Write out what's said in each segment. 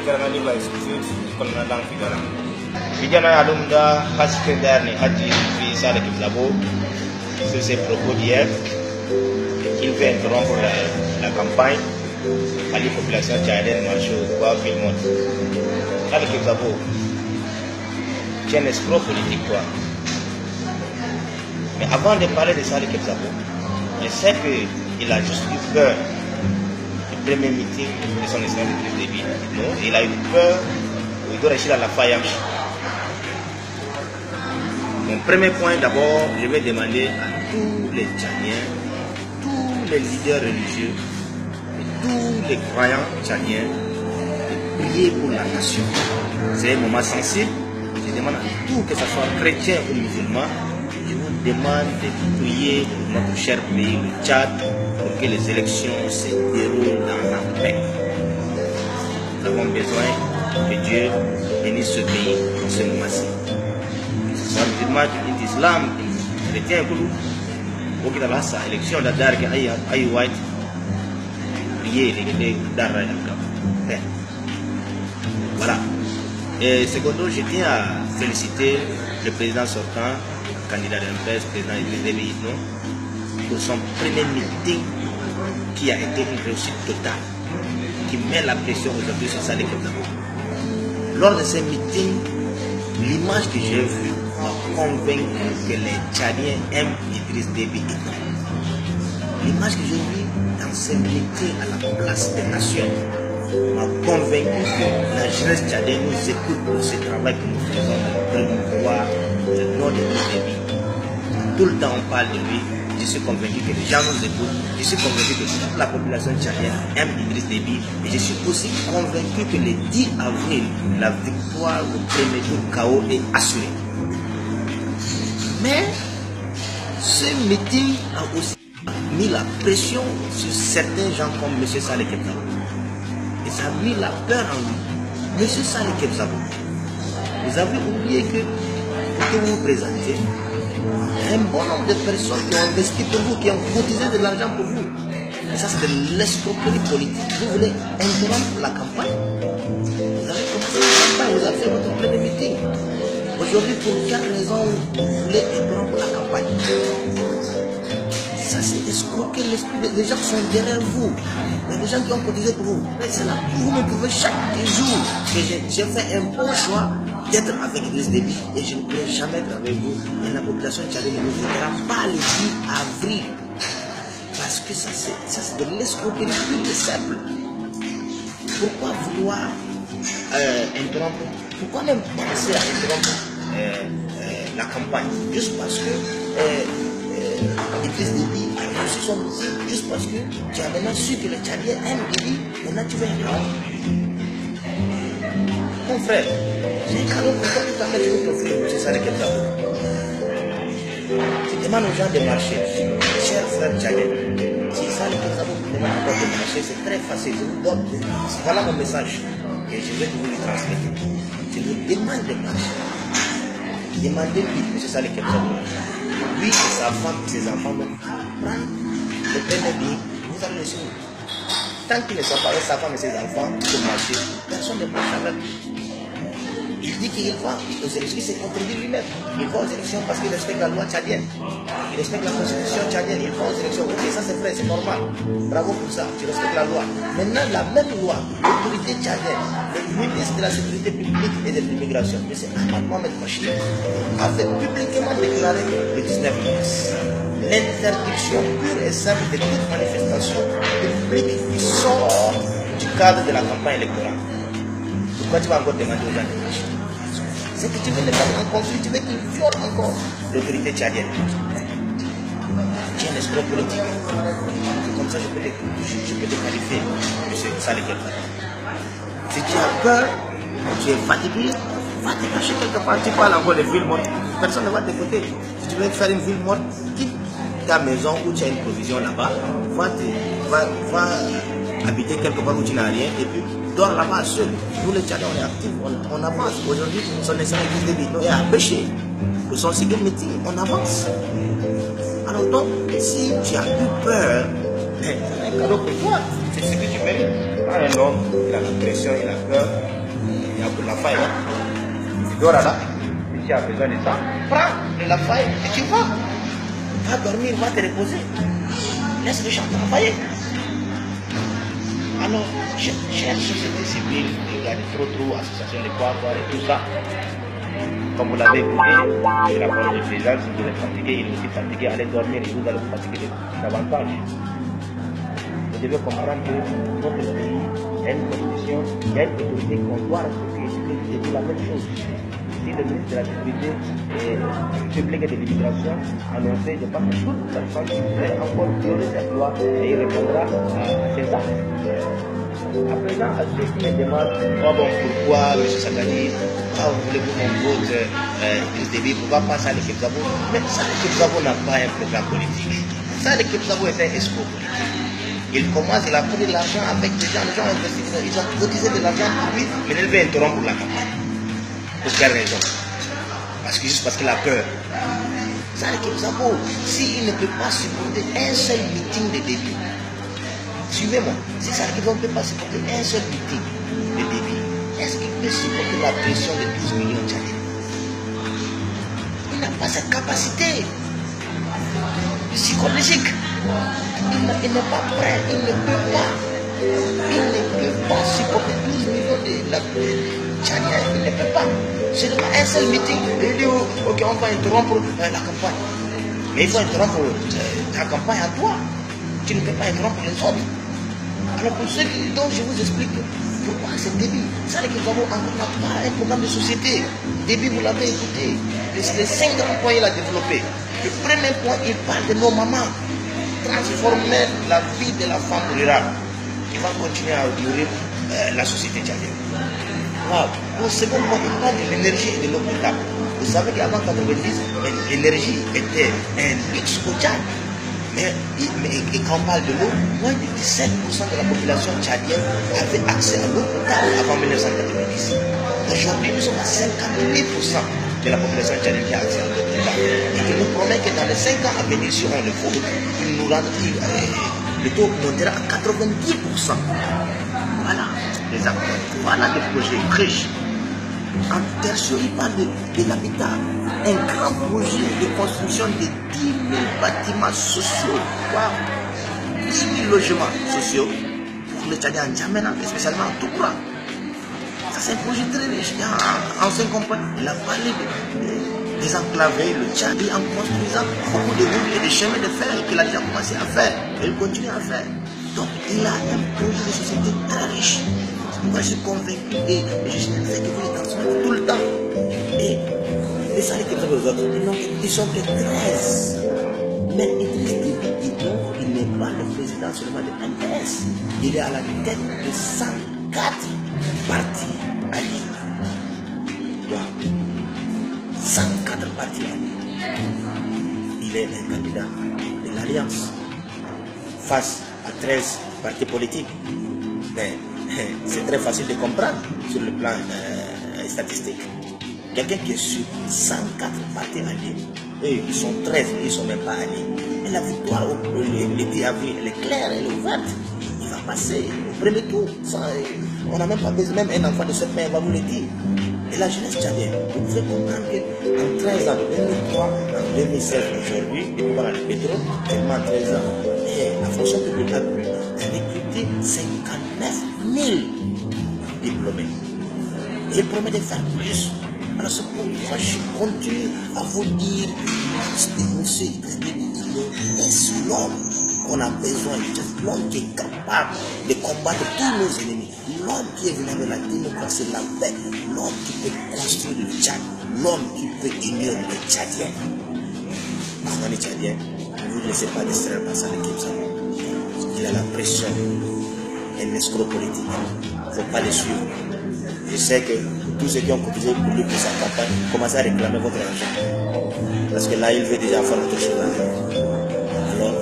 Karangani by Institute Kolonadang Figara. Figara Alumda Haskenderne Hadji Fisa de Kizabo sur ses propos d'hier. Il veut interrompre la campagne à la population tchadienne marcher au pouvoir Villemot. Là, le Kizabo, tu es un escroc politique, toi. Mais avant de parler de ça, le Kizabo, je sais qu'il a juste eu peur du premier meeting de son excellence de Déby. Il a eu peur, il doit réussir à la faillite. Mon premier point, d'abord, je vais demander à tous les Tchadiens, tous les leaders religieux, et tous les croyants tchadiens de prier pour la nation. C'est un moment sensible. Je demande à tous, que ce soit chrétiens ou musulmans, je vous demande de prier pour notre cher pays, le Tchad, pour que les élections se déroulent dans la paix. Nous avons besoin que Dieu bénisse ce pays dans ce moment-ci. Que ce soit musulman, l'islam, chrétien, pour que dans la élection de Dar aïe white, prier les Dar voilà. Et secondo, je tiens à féliciter le président sortant, candidat de l'MPS, président Idriss Déby, pour son premier meeting qui a été une réussite totale, qui met la pression aujourd'hui sur Saleh Kebzabo. Lors de ce meeting, l'image que j'ai vue m'a convaincu que les Tchadiens aiment Idriss Déby. L'image que j'ai vue dans ce meeting à la place des nations m'a convaincu que la jeunesse tchadienne nous écoute pour ce travail que nous faisons de promouvoir le nom d'Idriss Déby. Tout le temps on parle de lui. Je suis convaincu que les gens nous écoutent. Je suis convaincu que toute la population tchadienne aime Idriss Déby. Et je suis aussi convaincu que le 10 avril, la victoire au premier tour KO est assurée. Mais ce meeting a aussi mis la pression sur certains gens comme M. Saleh Kebzabo. Et ça a mis la peur en lui. M. Saleh Kebzabo, vous avez oublié que pour que vous vous présentez, un bon nombre de personnes qui ont investi pour vous, qui ont cotisé de l'argent pour vous. Et ça, c'est de l'escroquerie politique. Vous voulez interrompre la campagne. Vous avez commencé la campagne, vous avez fait votre premier meeting. Aujourd'hui, pour quelle raison vous voulez interrompre la campagne? Ça, c'est escroquer l'esprit. Les gens sont derrière vous. Il y a des gens qui ont cotisé pour vous. Mais c'est là, vous me pouvez chaque jour que j'ai fait un bon choix d'être avec Idriss Déby et je ne pourrai jamais être avec vous. Et la population tchadienne ne votera pas le 10 avril. Parce que ça c'est de l'escroquerie pure et simple. Pourquoi vouloir interrompre? Pourquoi même penser à interrompre la campagne? Juste parce que Idriss Déby a reçu son meeting, juste parce que tu as maintenant su que les Tchadiens aiment Déby, maintenant tu vas interrompre. Mon frère, j'ai un cadeau pour toi, tout à l'heure, je vais t'offrir, c'est ça le Kebzabo. Tu demandes aux gens de marcher, chers frères tchadiens, si ça le Kebzabo vous demande encore de marcher, c'est très facile, je vous donne, voilà mon message, et je vais vous le transmettre. Je vous demande de marcher. Demandez-lui, M. Saleh Kebzabo, lui et sa femme et ses enfants vont prendre le PNB, vous allez le suivre. Tant qu'ils ne sont pas avec sa femme et ses enfants pour marcher, personne ne marche avec lui. Il dit qu'il va aux élections, il s'est contredit lui-même. Il va aux élections parce qu'il respecte la loi tchadienne. Il respecte la constitution tchadienne. Il va aux élections. Ok, ça c'est vrai, c'est normal. Bravo pour ça, tu respectes la loi. Maintenant, la même loi, l'autorité tchadienne, le ministre de la Sécurité publique et de l'immigration, M. Ahmad Mohamed Bachir, avait publiquement déclaré le 19 mars l'interdiction pure et simple de toute manifestation publique qui sort du cadre de la campagne électorale. Pourquoi tu vas encore demander aux gens de marcher? C'est que tu veux les mettre en conflit, tu veux qu'ils violent encore l'autorité tchadienne. Tu es un escroc politique. Comme ça, je peux te qualifier, M. Saleh Kebzabo. Si tu as peur, tu es fatigué, va te cacher quelque part. Tu parles encore de ville morte, personne ne va t'écouter. Si tu veux faire une ville morte, quitte ta maison où tu as une provision là-bas, va habiter quelque part où tu n'as rien et puis dors là-bas seul. Nous les Tchadiens, on est actifs, on avance. Aujourd'hui, son excellence Idriss Déby est empêché pour son second meeting, on avance. Alors donc, si tu as eu peur, c'est un cadeau pour toi, c'est ce que tu mérites. Quand un homme, il a la pression, il a peur, il a de la faille, il dort là, si tu as besoin de ça, prends de la faille et tu vas. Va dormir, va te reposer. Laisse les gens travailler. Alors, chère société civile, il y a trop, associations de pouvoir et tout ça. Comme vous l'avez écouté, c'est la parole du président, si vous êtes fatigué, il est aussi fatigué, allez dormir et vous allez vous fatiguer davantage. Vous devez comprendre que notre pays a une constitution, il y a une autorité qu'on doit respecter, c'est tout la même chose. Si le ministre de la Sécurité publique et de l'immigration annonçait, je pense que toute personne qui voudrait encore violer cette loi, et il répondra à ses actes. À présent, à ceux qui me demandent pourquoi M. Sagani, voulez-vous qu'on vote pourquoi pas Saleh Kebzabo? Mais Saleh Kebzabo n'a pas un programme politique. Saleh Kebzabo est un escroc politique. Il commence, il a pris de l'argent avec des gens, les gens investissent, ils ont cotisé de l'argent pour lui, mais il veut interrompre la campagne. Pour quelle raison? Juste parce qu'il a peur. Saleh Kebzabo, s'il ne peut pas supporter un seul meeting de début, suivez-moi, si Saleh Kebzabo ne peut pas supporter un seul meeting de début, est-ce qu'il peut supporter la pression de 12 millions de Tchadiens? Il n'a pas cette capacité psychologique. Il n'est pas prêt, il ne peut pas. Il ne peut pas supporter 12 millions de Tchadiens, il ne peut pas. Ce n'est pas un seul meeting. Il dit, ok, on va interrompre la campagne. Mais il faut interrompre ta campagne à toi. Tu ne peux pas interrompre les autres. Alors pour ceux dont je vous explique pourquoi c'est début, ça que nous avons encore pas un programme de société. Début, vous l'avez écouté. Les 5 grands points qu'il a développé. Le premier point, il parle de nos mamans. Transformer la vie de la femme rurale. Il va continuer à nourrir la société tchadienne. Wow. Au second point, il parle de l'énergie et de l'eau potable. Vous savez qu'avant 90, l'énergie était un luxe au Tchad. Mais quand on parle de l'eau, moins de 17% de la population tchadienne avait accès à l'eau potable avant 1990. Aujourd'hui, nous sommes à 52% de la population tchadienne qui a accès à l'eau potable. Et qui nous promet que dans les 5 ans à venir, si on le faut, le taux montera à 90%. Voilà les acteurs. Voilà des projets riches. En tertiaire, il parle de l'habitat. Un grand projet de construction de 10 000 bâtiments sociaux. Wow. 10 000 logements sociaux pour les Tchadiens en Djamena, et spécialement en Toukoura. Ça, c'est un projet très riche. En 5 ans, il a parlé des enclavés, le Tchad, en construisant beaucoup de routes et de chemins de fer qu'il a déjà commencé à faire. Et il continue à faire. Donc, il a un projet de société très riche. Moi, je suis convaincu et je suis fait que vous les transmettez tout le temps. Et ça, les quelqu'un aux autres, ils sont que 13. Mais il n'est pas le président seulement de MPS. Il est à la tête de 104 partis alliés. Wow. 104 partis alliés. Il est un candidat de l'Alliance face à 13 partis politiques. Mais c'est très facile de comprendre sur le plan statistique. Quelqu'un qui est sur 104 partis alliés, et ils sont 13, ils ne sont même pas alliés. Et la victoire, le 10 avril, elle est claire, elle est ouverte. Il va passer au premier tour. On n'a même pas besoin, même un enfant de 7 ans va vous le dire. Et la jeunesse tchadienne, vous pouvez comprendre qu'en 13 ans, de 2003, en 2016, aujourd'hui, depuis qu'on a le pétrole, tellement 13 ans, et la fonction publique a recruté 59 000 diplômés. Et il promet de faire plus. Alors c'est pourquoi je continue à vous dire, monsieur, est-ce l'homme qu'on a besoin, l'homme qui est capable de combattre tous nos ennemis, l'homme qui est venu avec la démocratie, la paix, l'homme qui peut construire le Tchad, l'homme qui peut unir les Tchadiens. Avant les Tchadiens, ne vous laissez pas distraire par ça l'équipe. Il a la pression, un escroc politique. Il ne faut pas les suivre. Je sais que tous ceux qui ont cotisé pour lui pour sa campagne commencent à réclamer votre argent. Parce que là, il veut déjà faire autre chose. Alors,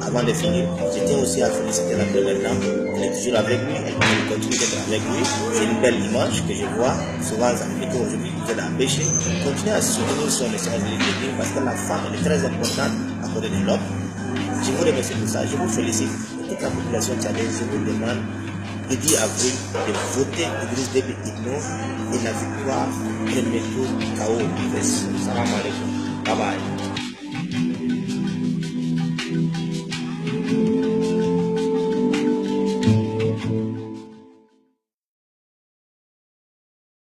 avant de finir, je tiens aussi à féliciter la première dame. Elle est toujours avec lui, elle continue d'être avec lui. C'est une belle image que je vois. Souvent, ça me dit qu'aujourd'hui, vous êtes empêché. Continuez à soutenir son essence de l'équilibre parce que la femme elle est très importante à côté de l'homme. Je vous remercie pour ça, je vous félicite. toute la population tchadienne, je vous demande le 10 avril de voter Idriss Déby Itno et la victoire premier tour KO. Salam alaikum. Bye bye.